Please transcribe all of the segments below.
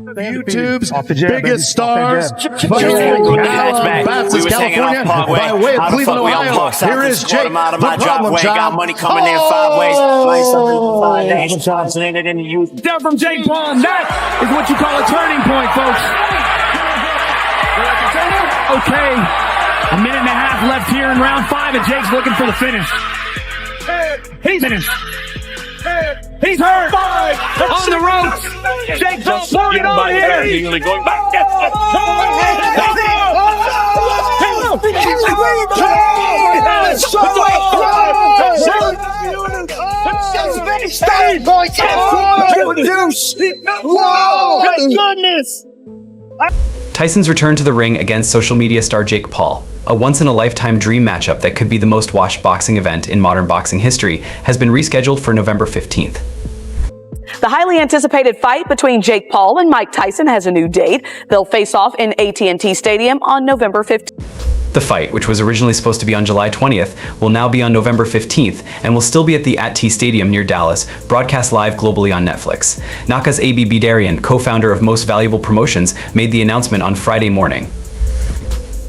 YouTube's biggest stars, California, by way of Cleveland, Ohio. Here is Jake, the problem child. Got money coming in 5 ways. Down from Jake Paul, and that is what you call a turning point, folks. Okay, a minute and a half left here in round 5, and Jake's looking for the finish. He's finished. He's hurt. On the ropes. Jake Paul pouring on here. Going back. Goodness. Tyson's return to the ring against social media star Jake Paul, a once-in-a-lifetime dream matchup that could be the most watched boxing event in modern boxing history, has been rescheduled for November 15th. The highly anticipated fight between Jake Paul and Mike Tyson has a new date. They'll face off in AT&T Stadium on November 15th. The fight, which was originally supposed to be on July 20th, will now be on November 15th and will still be at the AT&T Stadium near Dallas, broadcast live globally on Netflix. Naka's A.B. Bidarian, co-founder of Most Valuable Promotions, made the announcement on Friday morning.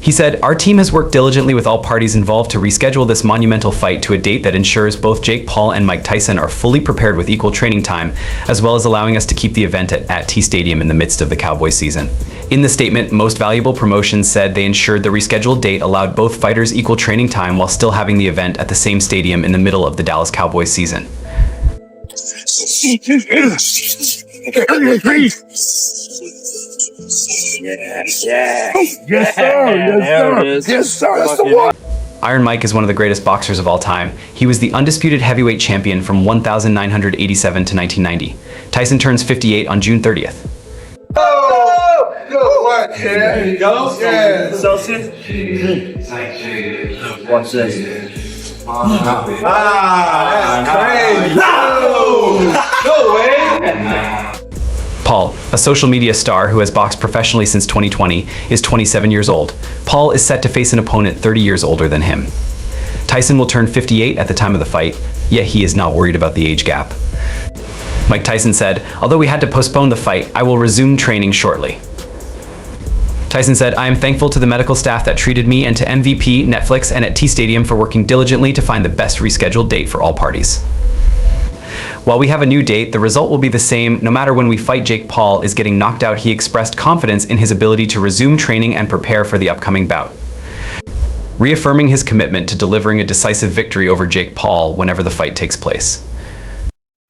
He said, "Our team has worked diligently with all parties involved to reschedule this monumental fight to a date that ensures both Jake Paul and Mike Tyson are fully prepared with equal training time, as well as allowing us to keep the event at AT&T Stadium in the midst of the Cowboy season." In the statement, Most Valuable Promotions said they ensured the rescheduled date allowed both fighters equal training time while still having the event at the same stadium in the middle of the Dallas Cowboys season. Yes, sir. That's the one. Iron Mike is one of the greatest boxers of all time. He was the undisputed heavyweight champion from 1987 to 1990. Tyson turns 58 on June 30th. Oh, good work, kid. There you go. Yeah. Celsius. Watch this. That's crazy. No way. Paul, a social media star who has boxed professionally since 2020, is 27 years old. Paul is set to face an opponent 30 years older than him. Tyson will turn 58 at the time of the fight, yet he is not worried about the age gap. Mike Tyson said, "Although we had to postpone the fight, I will resume training shortly." Tyson said, "I am thankful to the medical staff that treated me and to MVP, Netflix, and at T Stadium for working diligently to find the best rescheduled date for all parties. While we have a new date, the result will be the same no matter when we fight. Jake Paul is getting knocked out. He expressed confidence in his ability to resume training and prepare for the upcoming bout, reaffirming his commitment to delivering a decisive victory over Jake Paul whenever the fight takes place."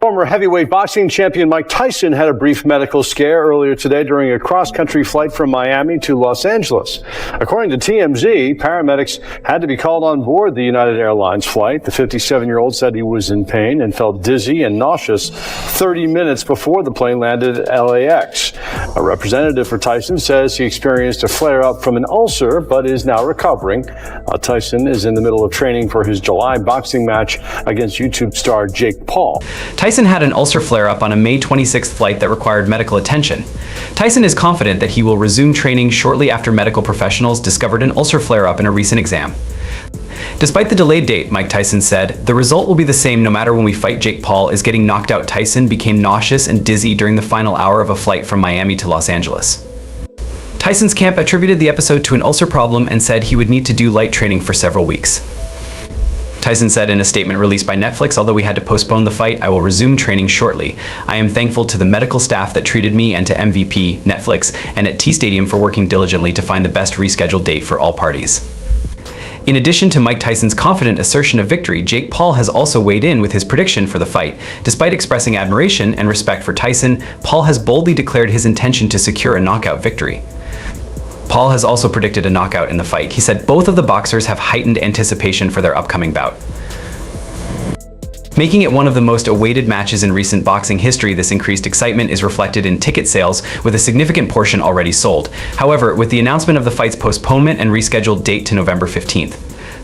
Former heavyweight boxing champion Mike Tyson had a brief medical scare earlier today during a cross-country flight from Miami to Los Angeles. According to TMZ, paramedics had to be called on board the United Airlines flight. The 57-year-old said he was in pain and felt dizzy and nauseous 30 minutes before the plane landed at LAX. A representative for Tyson says he experienced a flare-up from an ulcer but is now recovering. Tyson is in the middle of training for his July boxing match against YouTube star Jake Paul. Tyson had an ulcer flare-up on a May 26th flight that required medical attention. Tyson is confident that he will resume training shortly after medical professionals discovered an ulcer flare-up in a recent exam. Despite the delayed date, Mike Tyson said, "The result will be the same no matter when we fight. Jake Paul is getting knocked out." Tyson became nauseous and dizzy during the final hour of a flight from Miami to Los Angeles. Tyson's camp attributed the episode to an ulcer problem and said he would need to do light training for several weeks. Tyson said in a statement released by Netflix, "Although we had to postpone the fight, I will resume training shortly. I am thankful to the medical staff that treated me and to MVP, Netflix, and at T Stadium for working diligently to find the best rescheduled date for all parties." In addition to Mike Tyson's confident assertion of victory, Jake Paul has also weighed in with his prediction for the fight. Despite expressing admiration and respect for Tyson, Paul has boldly declared his intention to secure a knockout victory. Paul has also predicted a knockout in the fight. He said both of the boxers have heightened anticipation for their upcoming bout, making it one of the most awaited matches in recent boxing history. This increased excitement is reflected in ticket sales, with a significant portion already sold. However, with the announcement of the fight's postponement and rescheduled date to November 15th,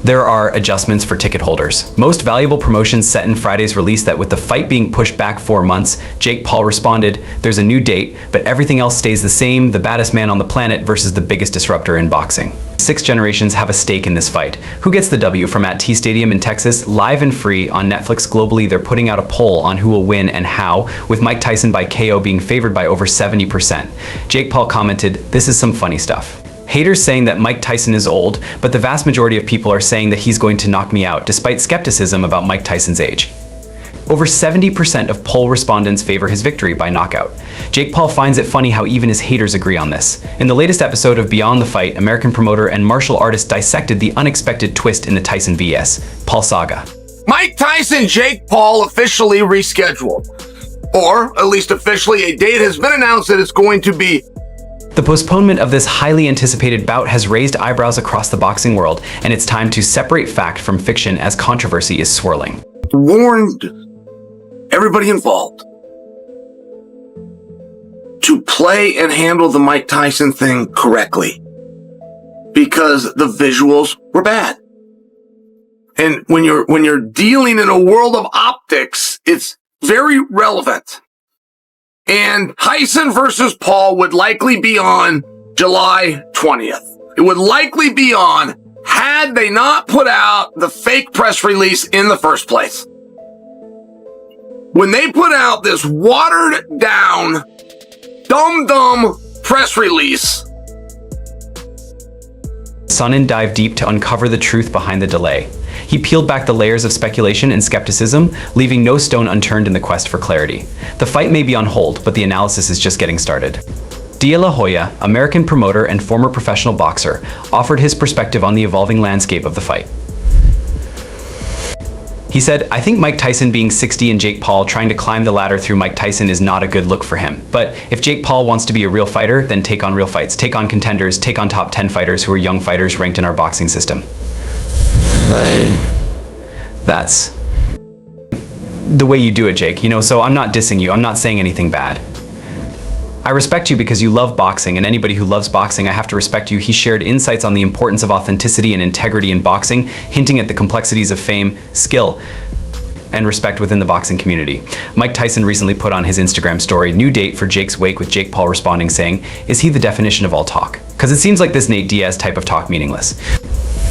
There are adjustments for ticket holders. Most valuable promotions set in Friday's release that with the fight being pushed back 4 months, Jake Paul responded, "There's a new date, but everything else stays the same, the baddest man on the planet versus the biggest disruptor in boxing." 6 generations have a stake in this fight. Who gets the W from at T Stadium in Texas? Live and free on Netflix globally, they're putting out a poll on who will win and how, with Mike Tyson by KO being favored by over 70%. Jake Paul commented, "This is some funny stuff." Haters saying that Mike Tyson is old, but the vast majority of people are saying that he's going to knock me out, despite skepticism about Mike Tyson's age. Over 70% of poll respondents favor his victory by knockout. Jake Paul finds it funny how even his haters agree on this. In the latest episode of Beyond the Fight, American promoter and martial artist dissected the unexpected twist in the Tyson vs. Paul saga. Mike Tyson, Jake Paul officially rescheduled. Or, at least officially, a date has been announced that it's going to be. The postponement of this highly anticipated bout has raised eyebrows across the boxing world, and it's time to separate fact from fiction as controversy is swirling. Warned everybody involved to play and handle the Mike Tyson thing correctly because the visuals were bad. And when you're dealing in a world of optics, it's very relevant. And Tyson versus Paul would likely be on July 20th. It would likely be on had they not put out the fake press release in the first place. When they put out this watered down, dumb press release. Sonnen dived deep to uncover the truth behind the delay. He peeled back the layers of speculation and skepticism, leaving no stone unturned in the quest for clarity. The fight may be on hold, but the analysis is just getting started. De La Hoya, American promoter and former professional boxer, offered his perspective on the evolving landscape of the fight. He said, "I think Mike Tyson being 60 and Jake Paul trying to climb the ladder through Mike Tyson is not a good look for him. But if Jake Paul wants to be a real fighter, then take on real fights, take on contenders, take on top 10 fighters who are young fighters ranked in our boxing system." That's the way you do it, Jake. So I'm not dissing you. I'm not saying anything bad. I respect you because you love boxing, and anybody who loves boxing, I have to respect you. He shared insights on the importance of authenticity and integrity in boxing, hinting at the complexities of fame, skill, and respect within the boxing community. Mike Tyson recently put on his Instagram story, "New date for Jake's wake," with Jake Paul responding saying, "Is he the definition of all talk? Because it seems like this Nate Diaz type of talk meaningless."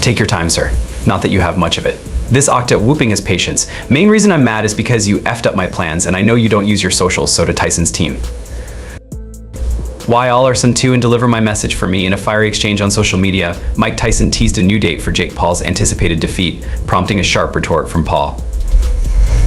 Take your time, sir. Not that you have much of it. This octet whooping his patience. Main reason I'm mad is because you effed up my plans, and I know you don't use your socials, so to Tyson's team. Why all are some two and deliver my message for me in a fiery exchange on social media. Mike Tyson teased a new date for Jake Paul's anticipated defeat, prompting a sharp retort from Paul.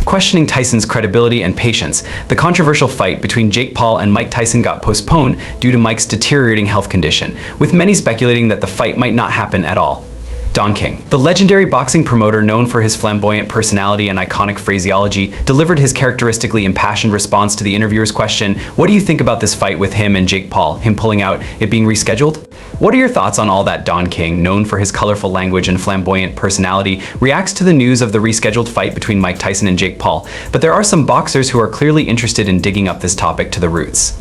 Questioning Tyson's credibility and patience, the controversial fight between Jake Paul and Mike Tyson got postponed due to Mike's deteriorating health condition, with many speculating that the fight might not happen at all. Don King, the legendary boxing promoter known for his flamboyant personality and iconic phraseology, delivered his characteristically impassioned response to the interviewer's question, "What do you think about this fight with him and Jake Paul, him pulling out, it being rescheduled?" What are your thoughts on all that? Don King, known for his colorful language and flamboyant personality, reacts to the news of the rescheduled fight between Mike Tyson and Jake Paul, but there are some boxers who are clearly interested in digging up this topic to the roots.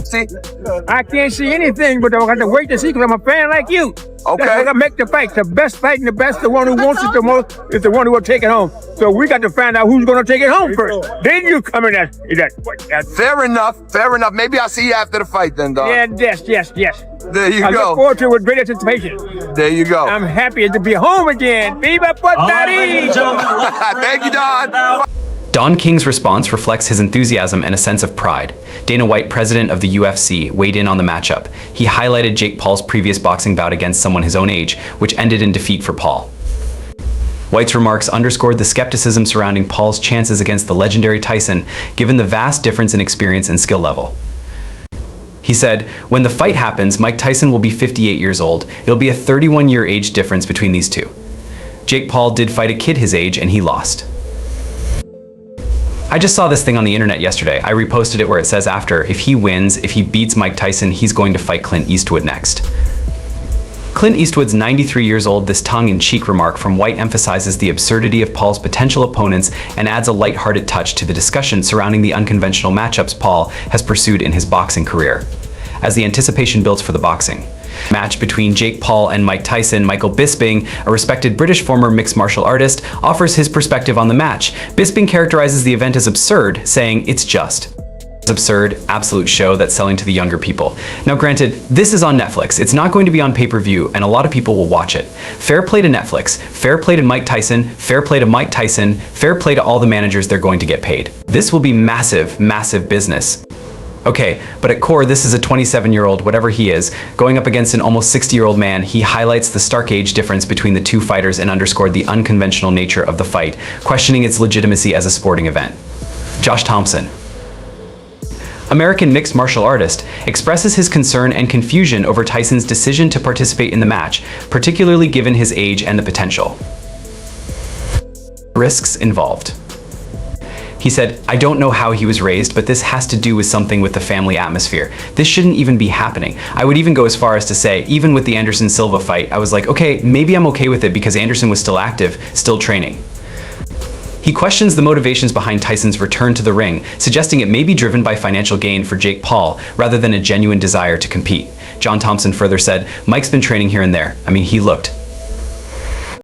I can't see anything, but I got to wait to see because I'm a fan like you. Okay. That's what I make the fight. The best fight and the best, the one who wants it the most is the one who will take it home. So we got to find out who's going to take it home first. Then you come in that. Fair enough. Maybe I'll see you after the fight then, dog. Yeah, yes. There you I go. look forward to it with great anticipation. There you go. I'm happy to be home again. Viva Puerto Rico! Thank you, Don. Don King's response reflects his enthusiasm and a sense of pride. Dana White, president of the UFC, weighed in on the matchup. He highlighted Jake Paul's previous boxing bout against someone his own age, which ended in defeat for Paul. White's remarks underscored the skepticism surrounding Paul's chances against the legendary Tyson, given the vast difference in experience and skill level. He said, "When the fight happens, Mike Tyson will be 58 years old. It'll be a 31-year age difference between these two. Jake Paul did fight a kid his age and he lost." I just saw this thing on the internet yesterday. I reposted it where it says after, if he wins, if he beats Mike Tyson, he's going to fight Clint Eastwood next. Clint Eastwood's 93 years old. This tongue-in-cheek remark from White emphasizes the absurdity of Paul's potential opponents and adds a lighthearted touch to the discussion surrounding the unconventional matchups Paul has pursued in his boxing career. as the anticipation builds for the boxing match between Jake Paul and Mike Tyson. Michael Bisping, a respected British former mixed martial artist, offers his perspective on the match. Bisping characterizes the event as absurd, saying it's just absurd, absolute show that's selling to the younger people. Now granted, this is on Netflix. It's not going to be on pay-per-view, and a lot of people will watch it. Fair play to Netflix, fair play to Mike Tyson, fair play to Mike Tyson, fair play to all the managers they're going to get paid. This will be massive, massive business. Okay, but at core, this is a 27-year-old, whatever he is, going up against an almost 60-year-old man. He highlights the stark age difference between the two fighters and underscored the unconventional nature of the fight, questioning its legitimacy as a sporting event. Josh Thompson, American mixed martial artist, expresses his concern and confusion over Tyson's decision to participate in the match, particularly given his age and the potential risks involved. He said, "I don't know how he was raised, but this has to do with something with the family atmosphere. This shouldn't even be happening." I would even go as far as to say, even with the Anderson Silva fight, I was like, okay, maybe I'm okay with it because Anderson was still active, still training. He questions the motivations behind Tyson's return to the ring, suggesting it may be driven by financial gain for Jake Paul rather than a genuine desire to compete. John Thompson further said, "Mike's been training here and there. I mean, he looked